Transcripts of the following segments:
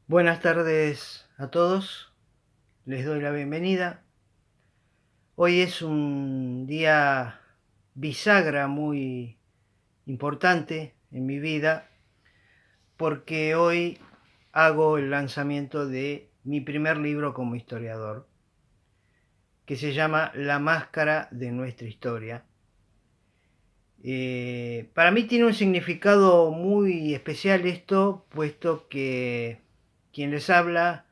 Buenas tardes a todos, les doy la bienvenida. Hoy es un día bisagra muy importante en mi vida porque hoy hago el lanzamiento de mi primer libro como historiador, que se llama La máscara de nuestra historia. Para mí tiene un significado muy especial esto, puesto que quien les habla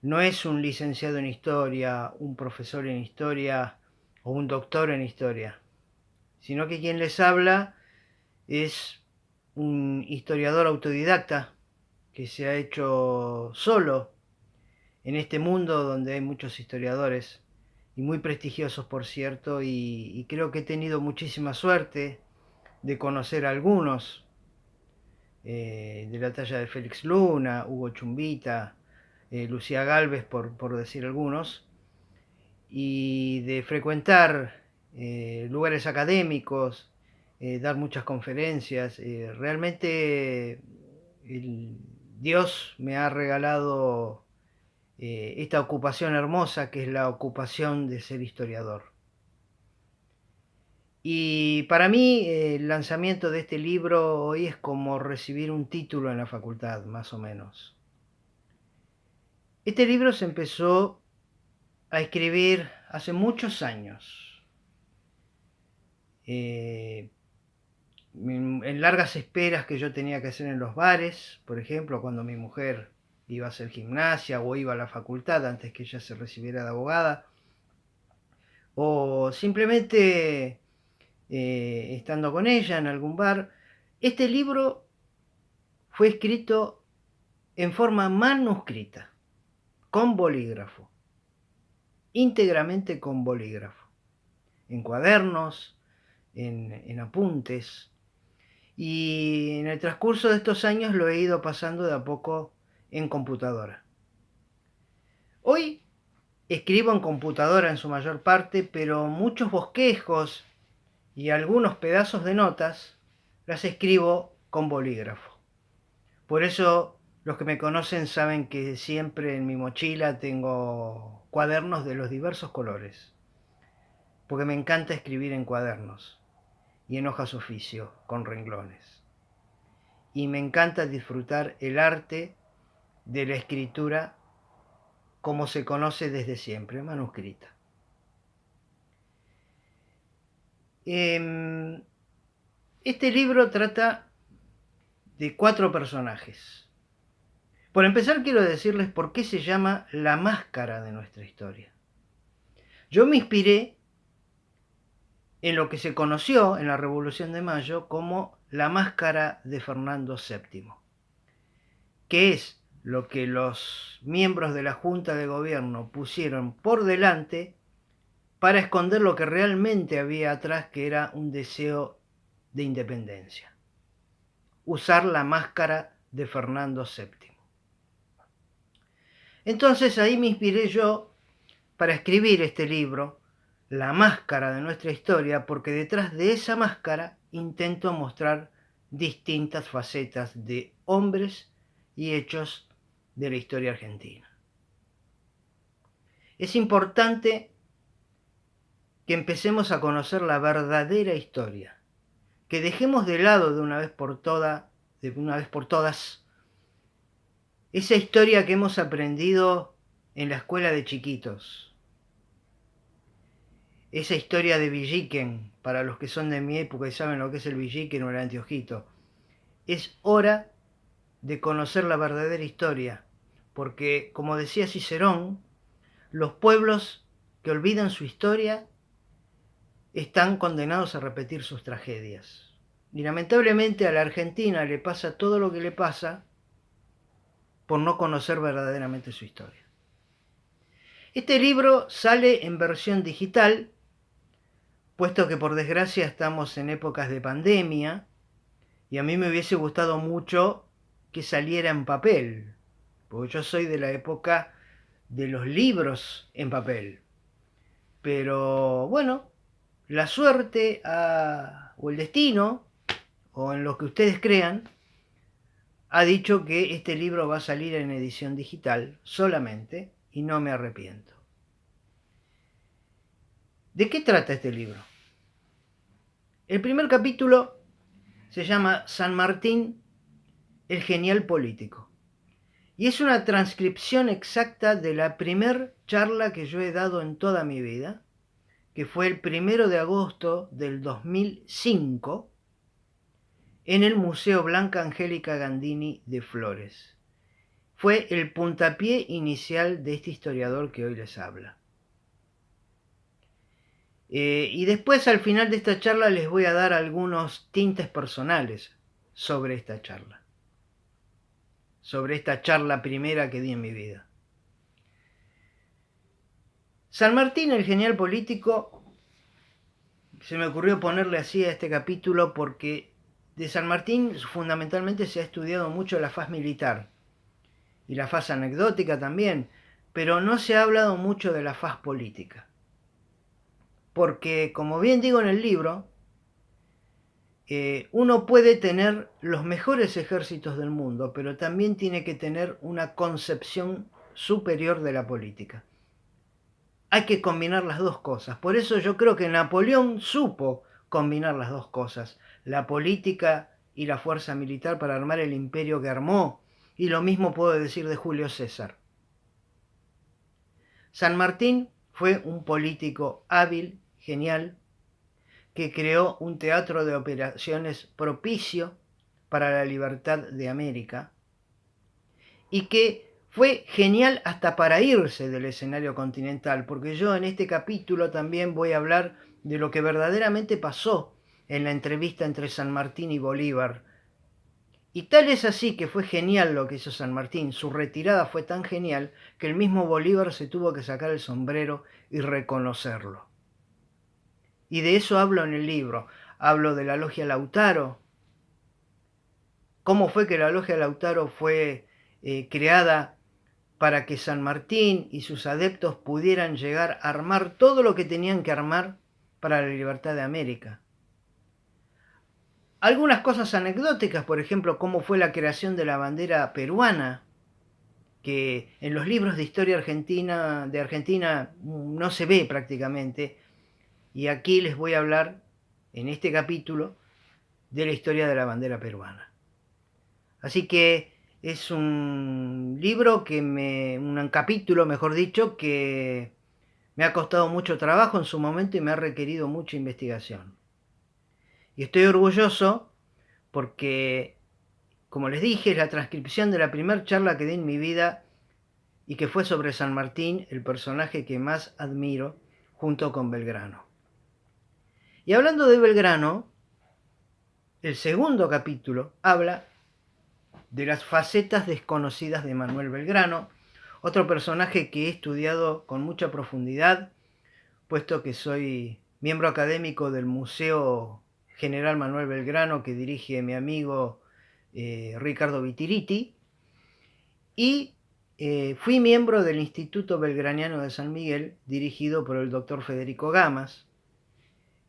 no es un licenciado en historia, un profesor en historia o un doctor en historia, sino que quien les habla es un historiador autodidacta que se ha hecho solo en este mundo donde hay muchos historiadores y muy prestigiosos, por cierto, y creo que he tenido muchísima suerte de conocer a algunos, de la talla de Félix Luna, Hugo Chumbita, Lucía Gálvez, por decir algunos, y de frecuentar lugares académicos, dar muchas conferencias. Realmente Dios me ha regalado esta ocupación hermosa que es la ocupación de ser historiador. Y para mí el lanzamiento de este libro hoy es como recibir un título en la facultad, más o menos. Este libro se empezó a escribir hace muchos años, eh, en largas esperas que yo tenía que hacer en los bares, por ejemplo, cuando mi mujer iba a hacer gimnasia o iba a la facultad antes que ella se recibiera de abogada, o simplemente estando con ella en algún bar. Este libro fue escrito en forma manuscrita, con bolígrafo, íntegramente con bolígrafo, en cuadernos, en apuntes. Y en el transcurso de estos años lo he ido pasando de a poco en computadora. Hoy escribo en computadora en su mayor parte, pero muchos bosquejos y algunos pedazos de notas las escribo con bolígrafo. Por eso los que me conocen saben que siempre en mi mochila tengo cuadernos de los diversos colores, porque me encanta escribir en cuadernos y en hojas oficio con renglones. Y me encanta disfrutar el arte de la escritura como se conoce desde siempre, manuscrita. Este libro trata de 4 personajes. Por empezar, quiero decirles por qué se llama La máscara de nuestra historia. Yo me inspiré en lo que se conoció en la Revolución de Mayo como la máscara de Fernando VII, que es lo que los miembros de la Junta de Gobierno pusieron por delante para esconder lo que realmente había atrás, que era un deseo de independencia. Usar la máscara de Fernando VII. Entonces ahí me inspiré yo para escribir este libro, La máscara de nuestra historia, porque detrás de esa máscara intento mostrar distintas facetas de hombres y hechos de la historia argentina. Es importante que empecemos a conocer la verdadera historia, que dejemos de lado de una vez por todas, esa historia que hemos aprendido en la escuela de chiquitos, esa historia de Villiquen, para los que son de mi época y saben lo que es el Villiquen o el anteojito. Es hora de conocer la verdadera historia, porque, como decía Cicerón, los pueblos que olvidan su historia están condenados a repetir sus tragedias. Y lamentablemente a la Argentina le pasa todo lo que le pasa por no conocer verdaderamente su historia. Este libro sale en versión digital, puesto que por desgracia estamos en épocas de pandemia, y a mí me hubiese gustado mucho que saliera en papel, porque yo soy de la época de los libros en papel. Pero bueno, la suerte o el destino, o en lo que ustedes crean, ha dicho que este libro va a salir en edición digital solamente, y no me arrepiento. ¿De qué trata este libro? El primer capítulo se llama San Martín, el genial político. Y es una transcripción exacta de la primer charla que yo he dado en toda mi vida, que fue el 1 de agosto del 2005 en el Museo Blanca Angélica Gandini de Flores. Fue el puntapié inicial de este historiador que hoy les habla. Y después, al final de esta charla, les voy a dar algunos tintes personales sobre esta charla. Sobre esta charla primera que di en mi vida. San Martín, el genial político, se me ocurrió ponerle así a este capítulo porque de San Martín fundamentalmente se ha estudiado mucho la faz militar y la faz anecdótica también, pero no se ha hablado mucho de la faz política. Porque, como bien digo en el libro, uno puede tener los mejores ejércitos del mundo, pero también tiene que tener una concepción superior de la política. Hay que combinar las dos cosas. Por eso yo creo que Napoleón supo combinar las dos cosas, la política y la fuerza militar, para armar el imperio que armó. Y lo mismo puedo decir de Julio César. San Martín fue un político hábil, genial, que creó un teatro de operaciones propicio para la libertad de América y que fue genial hasta para irse del escenario continental, porque yo en este capítulo también voy a hablar de lo que verdaderamente pasó en la entrevista entre San Martín y Bolívar. Y tal es así que fue genial lo que hizo San Martín, su retirada fue tan genial que el mismo Bolívar se tuvo que sacar el sombrero y reconocerlo. Y de eso hablo en el libro. Hablo de la logia Lautaro. ¿Cómo fue que la logia Lautaro fue creada para que San Martín y sus adeptos pudieran llegar a armar todo lo que tenían que armar para la libertad de América? Algunas cosas anecdóticas, por ejemplo, cómo fue la creación de la bandera peruana, que en los libros de historia de Argentina no se ve prácticamente, y aquí les voy a hablar, en este capítulo, de la historia de la bandera peruana. Así que es un libro un capítulo, mejor dicho, que me ha costado mucho trabajo en su momento y me ha requerido mucha investigación. Y estoy orgulloso porque, como les dije, es la transcripción de la primera charla que di en mi vida y que fue sobre San Martín, el personaje que más admiro, junto con Belgrano. Y hablando de Belgrano, el segundo capítulo habla de las facetas desconocidas de Manuel Belgrano, otro personaje que he estudiado con mucha profundidad, puesto que soy miembro académico del Museo General Manuel Belgrano que dirige mi amigo Ricardo Vitiriti, y fui miembro del Instituto Belgraniano de San Miguel, dirigido por el doctor Federico Gamas,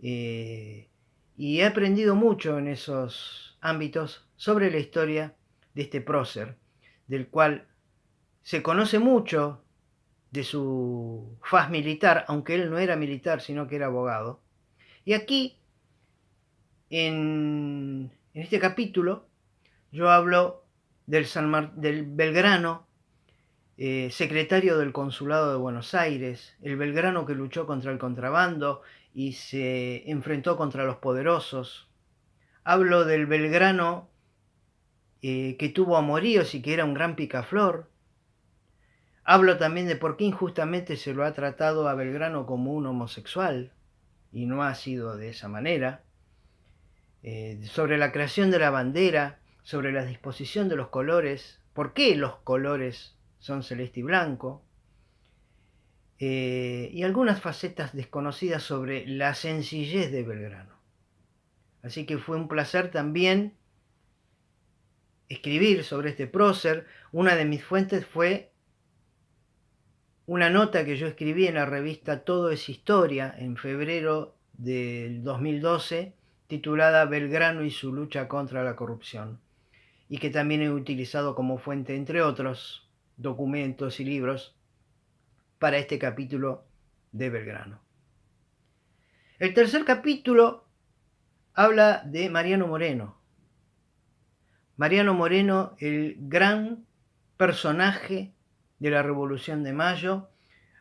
y he aprendido mucho en esos ámbitos sobre la historia de este prócer, del cual se conoce mucho de su faz militar, aunque él no era militar, sino que era abogado. Y aquí, en este capítulo, yo hablo del Belgrano, secretario del Consulado de Buenos Aires, el Belgrano que luchó contra el contrabando y se enfrentó contra los poderosos. Hablo del Belgrano que tuvo amoríos y que era un gran picaflor. Hablo también de por qué injustamente se lo ha tratado a Belgrano como un homosexual, y no ha sido de esa manera. Sobre la creación de la bandera, sobre la disposición de los colores, por qué los colores son celeste y blanco, y algunas facetas desconocidas sobre la sencillez de Belgrano. Así que fue un placer también escribir sobre este prócer. Una de mis fuentes fue una nota que yo escribí en la revista Todo es Historia en febrero del 2012, titulada Belgrano y su lucha contra la corrupción. y que también he utilizado como fuente, entre otros documentos y libros, para este capítulo de Belgrano. El tercer capítulo habla de Mariano Moreno. Mariano Moreno, el gran personaje de la Revolución de Mayo,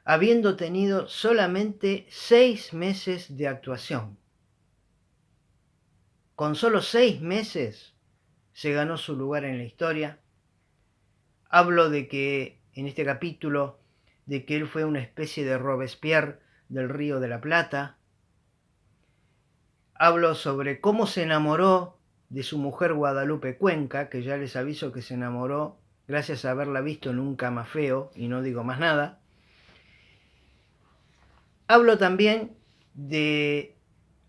habiendo tenido solamente 6 meses de actuación. Con solo 6 meses se ganó su lugar en la historia. Hablo de que, en este capítulo, de que él fue una especie de Robespierre del Río de la Plata. Hablo sobre cómo se enamoró de su mujer Guadalupe Cuenca, que ya les aviso que se enamoró gracias a haberla visto en un camafeo, y no digo más nada. Hablo también de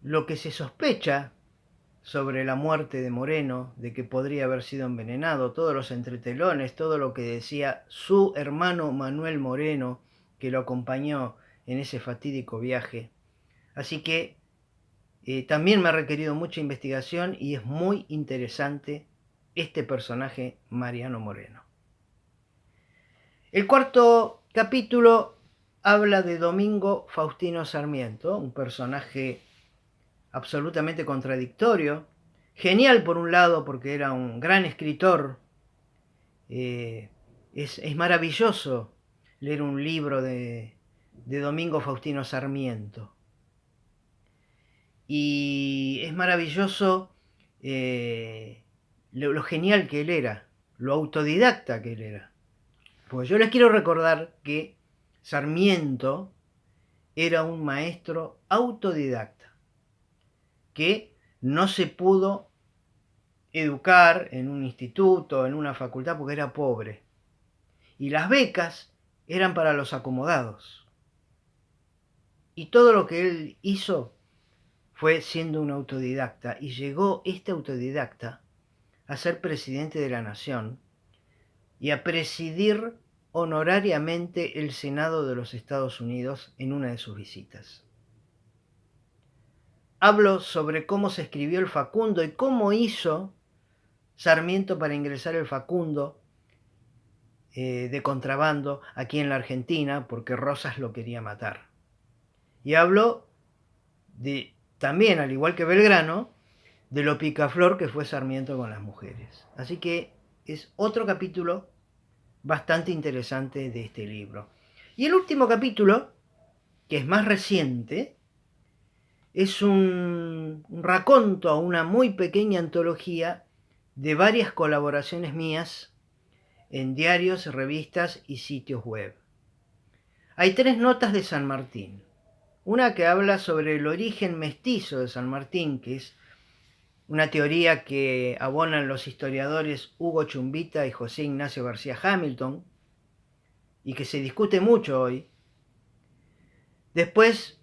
lo que se sospecha sobre la muerte de Moreno, de que podría haber sido envenenado, todos los entretelones, todo lo que decía su hermano Manuel Moreno, que lo acompañó en ese fatídico viaje. Así que también me ha requerido mucha investigación y es muy interesante este personaje Mariano Moreno. El cuarto capítulo habla de Domingo Faustino Sarmiento, un personaje absolutamente contradictorio, genial por un lado porque era un gran escritor. Es maravilloso leer un libro de Domingo Faustino Sarmiento. Y es maravilloso lo genial que él era, lo autodidacta que él era. Pues yo les quiero recordar que Sarmiento era un maestro autodidacta, que no se pudo educar en un instituto, en una facultad, porque era pobre. Y las becas eran para los acomodados. Y todo lo que él hizo fue siendo un autodidacta. Y llegó este autodidacta a ser presidente de la nación y a presidir honorariamente el Senado de los Estados Unidos en una de sus visitas. Hablo sobre cómo se escribió el Facundo y cómo hizo Sarmiento para ingresar el Facundo de contrabando aquí en la Argentina, porque Rosas lo quería matar. Y hablo de, también, al igual que Belgrano, de lo picaflor que fue Sarmiento con las mujeres. Así que es otro capítulo bastante interesante de este libro. Y el último capítulo, que es más reciente, es un raconto a una muy pequeña antología de varias colaboraciones mías en diarios, revistas y sitios web. Hay 3 notas de San Martín. Una que habla sobre el origen mestizo de San Martín, que es una teoría que abonan los historiadores Hugo Chumbita y José Ignacio García Hamilton, y que se discute mucho hoy. Después,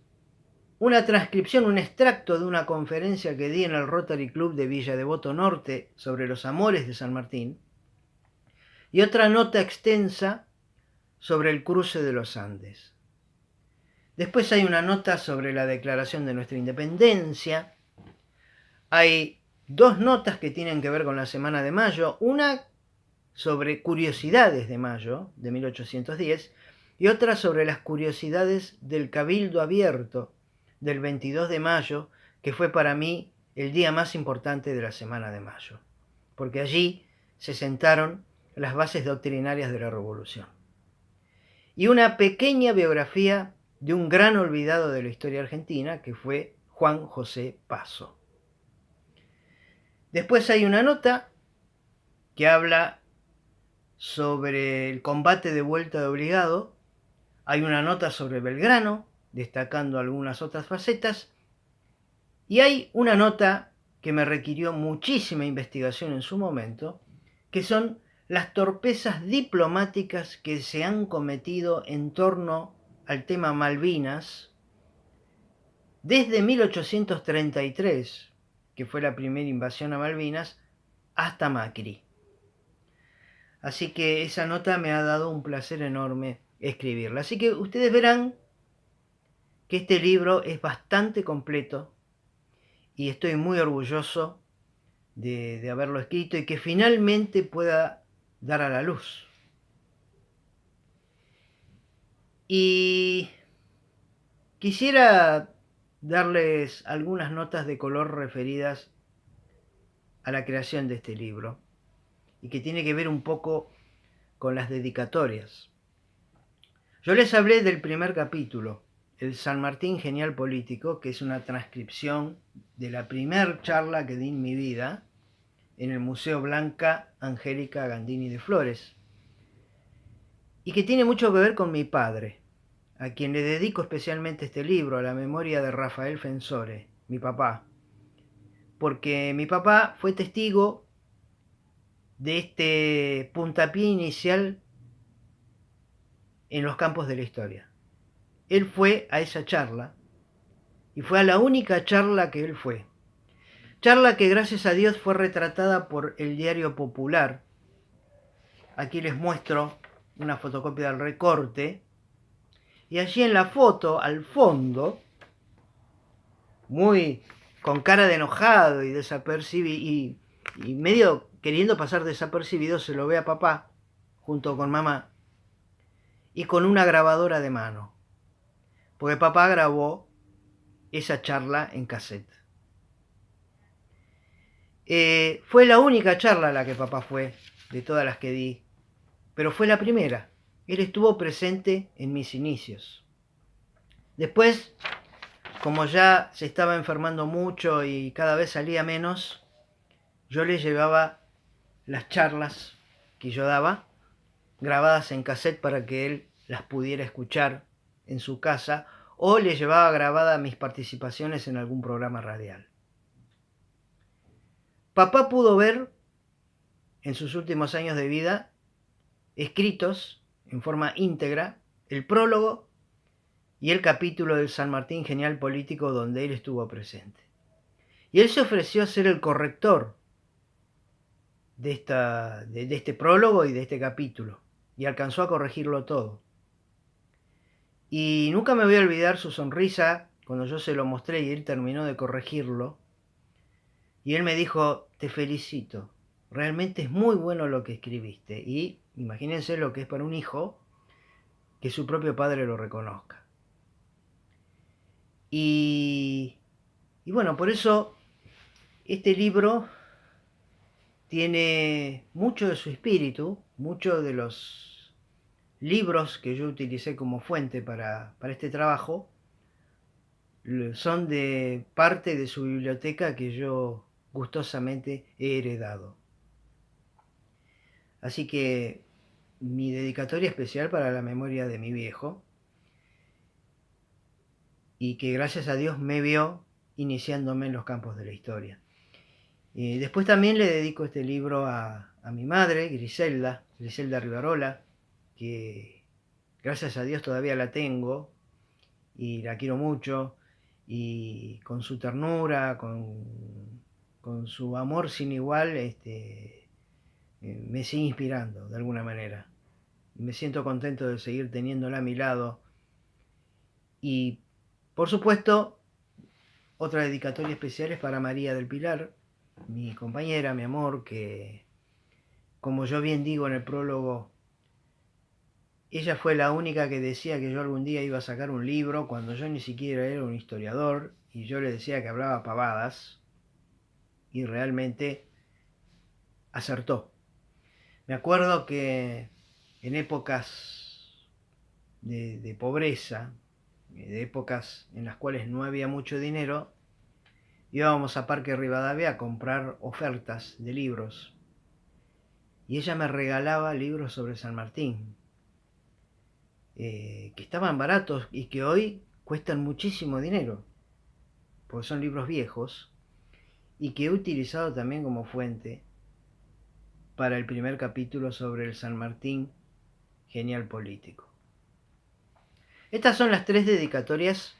una transcripción, un extracto de una conferencia que di en el Rotary Club de Villa Devoto Norte sobre los amores de San Martín. Y otra nota extensa sobre el cruce de los Andes. Después hay una nota sobre la declaración de nuestra independencia. Hay 2 notas que tienen que ver con la Semana de Mayo. Una sobre curiosidades de mayo de 1810 y otra sobre las curiosidades del Cabildo Abierto del 22 de mayo, que fue para mí el día más importante de la Semana de Mayo, porque allí se sentaron las bases doctrinarias de la Revolución. Y una pequeña biografía de un gran olvidado de la historia argentina, que fue Juan José Paso. Después hay una nota que habla sobre el combate de vuelta de obligado. Hay una nota sobre Belgrano, destacando algunas otras facetas. Y hay una nota que me requirió muchísima investigación en su momento, que son las torpezas diplomáticas que se han cometido en torno al tema Malvinas desde 1833, que fue la primera invasión a Malvinas, hasta Macri. Así que esa nota me ha dado un placer enorme escribirla. Así que ustedes verán que este libro es bastante completo y estoy muy orgulloso de haberlo escrito y que finalmente pueda dar a la luz. Y quisiera darles algunas notas de color referidas a la creación de este libro y que tiene que ver un poco con las dedicatorias. Yo les hablé del primer capítulo, el San Martín Genial Político, que es una transcripción de la primer charla que di en mi vida en el Museo Blanca Angélica Gandini de Flores, y que tiene mucho que ver con mi padre, a quien le dedico especialmente este libro, a la memoria de Rafael Fensore, mi papá, porque mi papá fue testigo de este puntapié inicial en los campos de la historia. Él fue a esa charla y fue a la única charla que él fue. Charla que gracias a Dios fue retratada por el Diario Popular. Aquí les muestro una fotocopia del recorte. Y allí en la foto, al fondo, muy con cara de enojado y desapercibido y medio queriendo pasar desapercibido, se lo ve a papá junto con mamá y con una grabadora de mano, porque papá grabó esa charla en cassette. Fue la única charla a la que papá fue, de todas las que di, pero fue la primera. Él estuvo presente en mis inicios. Después, como ya se estaba enfermando mucho y cada vez salía menos, yo le llevaba las charlas que yo daba, grabadas en cassette para que él las pudiera escuchar en su casa, o le llevaba grabadas mis participaciones en algún programa radial. Papá pudo ver en sus últimos años de vida escritos en forma íntegra el prólogo y el capítulo del San Martín Genial Político donde él estuvo presente. Y él se ofreció a ser el corrector de este prólogo y de este capítulo, y alcanzó a corregirlo todo. Y nunca me voy a olvidar su sonrisa cuando yo se lo mostré y él terminó de corregirlo. Y él me dijo, te felicito, realmente es muy bueno lo que escribiste. Y imagínense lo que es para un hijo que su propio padre lo reconozca. Y bueno, por eso este libro tiene mucho de su espíritu, muchos de los libros que yo utilicé como fuente para este trabajo son de parte de su biblioteca que yo gustosamente he heredado. Así que mi dedicatoria especial para la memoria de mi viejo, y que gracias a Dios me vio iniciándome en los campos de la historia. Después también le dedico este libro a mi madre, Griselda Rivarola, que gracias a Dios todavía la tengo y la quiero mucho, y con su ternura, con su amor sin igual, me sigue inspirando de alguna manera. Me siento contento de seguir teniéndola a mi lado. Y por supuesto, otra dedicatoria especial es para María del Pilar, mi compañera, mi amor, que como yo bien digo en el prólogo, ella fue la única que decía que yo algún día iba a sacar un libro cuando yo ni siquiera era un historiador y yo le decía que hablaba pavadas, y realmente acertó. Me acuerdo que en épocas de pobreza, de épocas en las cuales no había mucho dinero, íbamos a Parque Rivadavia a comprar ofertas de libros y ella me regalaba libros sobre San Martín, que estaban baratos y que hoy cuestan muchísimo dinero, porque son libros viejos, y que he utilizado también como fuente para el primer capítulo sobre el San Martín Genial Político. Estas son las tres dedicatorias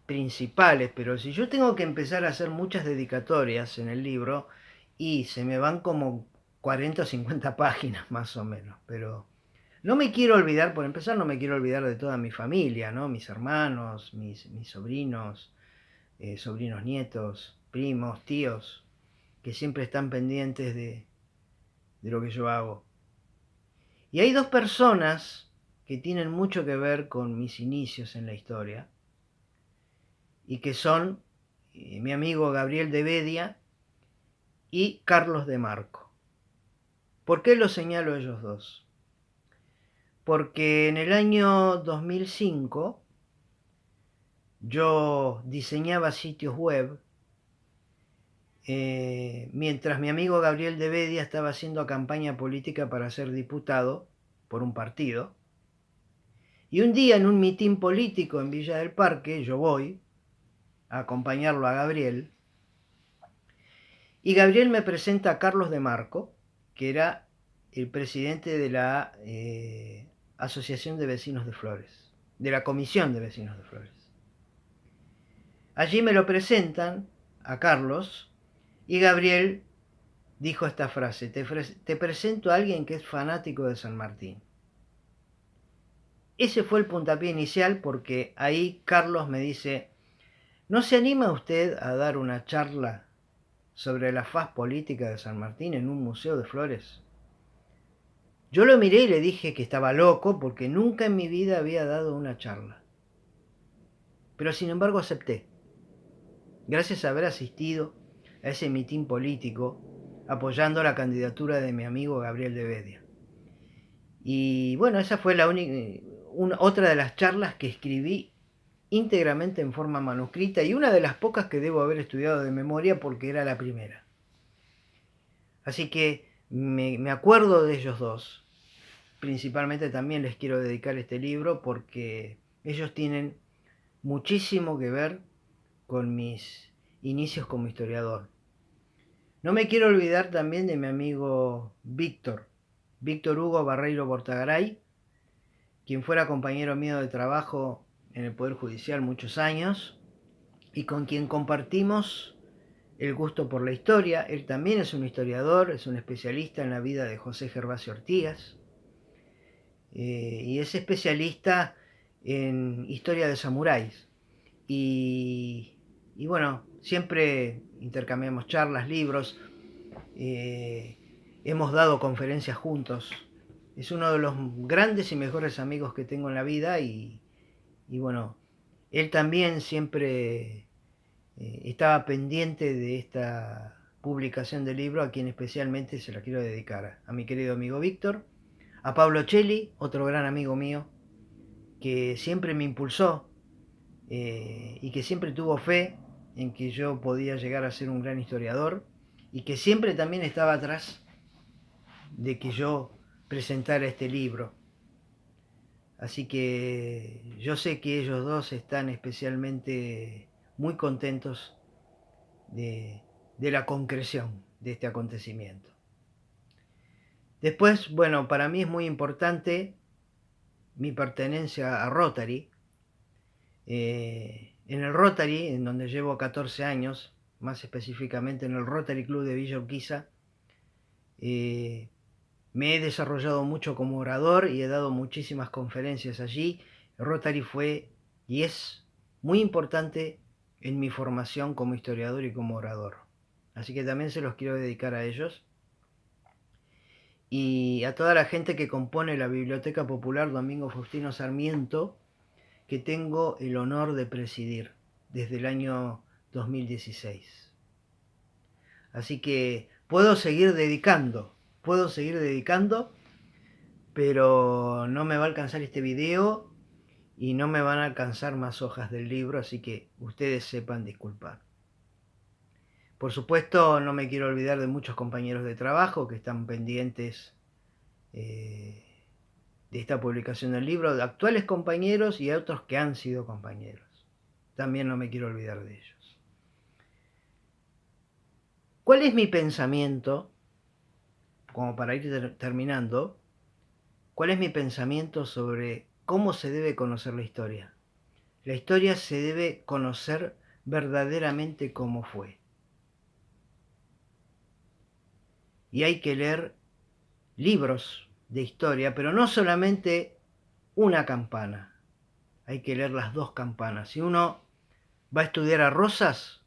principales, pero si yo tengo que empezar a hacer muchas dedicatorias en el libro, y se me van como 40 o 50 páginas más o menos, pero no me quiero olvidar, por empezar, no me quiero olvidar de toda mi familia, ¿no? Mis hermanos, mis sobrinos, sobrinos nietos, primos, tíos. que siempre están pendientes de lo que yo hago. Y hay dos personas que tienen mucho que ver con mis inicios en la historia y que son mi amigo Gabriel de Bedia y Carlos de Marco. ¿Por qué los señalo a ellos dos? Porque en el año 2005 yo diseñaba sitios web mientras mi amigo Gabriel de Bedia estaba haciendo campaña política para ser diputado por un partido. Y un día en un mitin político en Villa del Parque, yo voy a acompañarlo a Gabriel, y Gabriel me presenta a Carlos de Marco, que era el presidente de la Asociación de Vecinos de Flores, de la Comisión de Vecinos de Flores. Allí me lo presentan a Carlos y Gabriel dijo esta frase: te presento a alguien que es fanático de San Martín. Ese fue el puntapié inicial, porque ahí Carlos me dice: ¿no se anima usted a dar una charla sobre la faz política de San Martín en un museo de Flores? Yo lo miré y le dije que estaba loco, porque nunca en mi vida había dado una charla. Pero sin embargo acepté, gracias a haber asistido a ese mitin político apoyando la candidatura de mi amigo Gabriel de Bedia. Y bueno, esa fue otra de las charlas que escribí íntegramente en forma manuscrita, y una de las pocas que debo haber estudiado de memoria, porque era la primera. Así que me acuerdo de ellos dos. Principalmente también les quiero dedicar este libro porque ellos tienen muchísimo que ver con mis inicios como historiador. No me quiero olvidar también de mi amigo Víctor Hugo Barreiro Bortagaray, quien fuera compañero mío de trabajo en el Poder Judicial muchos años y con quien compartimos el gusto por la historia. Él también es un historiador, es un especialista en la vida de José Gervasio Artigas, y es especialista en historia de samuráis. Y bueno, siempre intercambiamos charlas, libros, hemos dado conferencias juntos. Es uno de los grandes y mejores amigos que tengo en la vida, y bueno, él también siempre estaba pendiente de esta publicación del libro, a quien especialmente se la quiero dedicar: a mi querido amigo Víctor, a Pablo Celli, otro gran amigo mío, que siempre me impulsó y que siempre tuvo fe en que yo podía llegar a ser un gran historiador, y que siempre también estaba atrás de que yo presentara este libro. Así que yo sé que ellos dos están especialmente muy contentos de la concreción de este acontecimiento. Después, bueno, para mí es muy importante mi pertenencia a Rotary. En el Rotary, en donde llevo 14 años, más específicamente en el Rotary Club de Villa Urquiza, me he desarrollado mucho como orador y he dado muchísimas conferencias allí. Rotary fue y es muy importante en mi formación como historiador y como orador. Así que también se los quiero dedicar a ellos. Y a toda la gente que compone la Biblioteca Popular Domingo Faustino Sarmiento, que tengo el honor de presidir desde el año 2016. Así que puedo seguir dedicando, pero no me va a alcanzar este video y no me van a alcanzar más hojas del libro, así que ustedes sepan disculpar. Por supuesto, no me quiero olvidar de muchos compañeros de trabajo que están pendientes de esta publicación del libro, de actuales compañeros y otros que han sido compañeros. También no me quiero olvidar de ellos. ¿Cuál es mi pensamiento, como para ir terminando, cuál es mi pensamiento sobre cómo se debe conocer la historia? La historia se debe conocer verdaderamente como fue. Y hay que leer libros de historia, pero no solamente una campana. Hay que leer las dos campanas. Si uno va a estudiar a Rosas,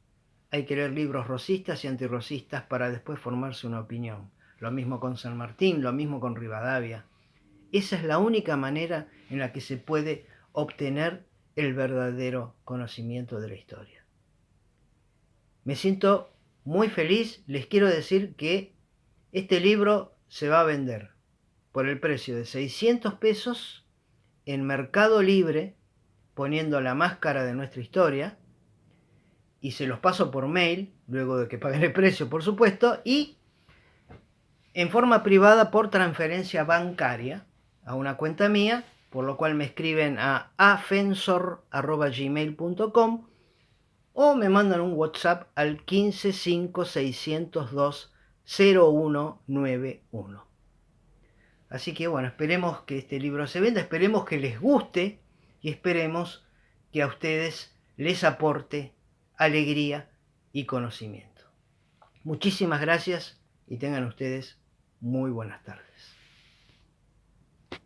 hay que leer libros rosistas y antirrosistas para después formarse una opinión. Lo mismo con San Martín, lo mismo con Rivadavia. Esa es la única manera en la que se puede obtener el verdadero conocimiento de la historia. Me siento muy feliz. Les quiero decir que este libro se va a vender por el precio de 600 pesos en Mercado Libre, poniendo la máscara de nuestra historia, y se los paso por mail, luego de que paguen el precio, por supuesto, y en forma privada por transferencia bancaria a una cuenta mía, por lo cual me escriben a afensor@gmail.com o me mandan un WhatsApp al 1556020191. Así que bueno, esperemos que este libro se venda, esperemos que les guste y esperemos que a ustedes les aporte alegría y conocimiento. Muchísimas gracias y tengan ustedes muy buenas tardes.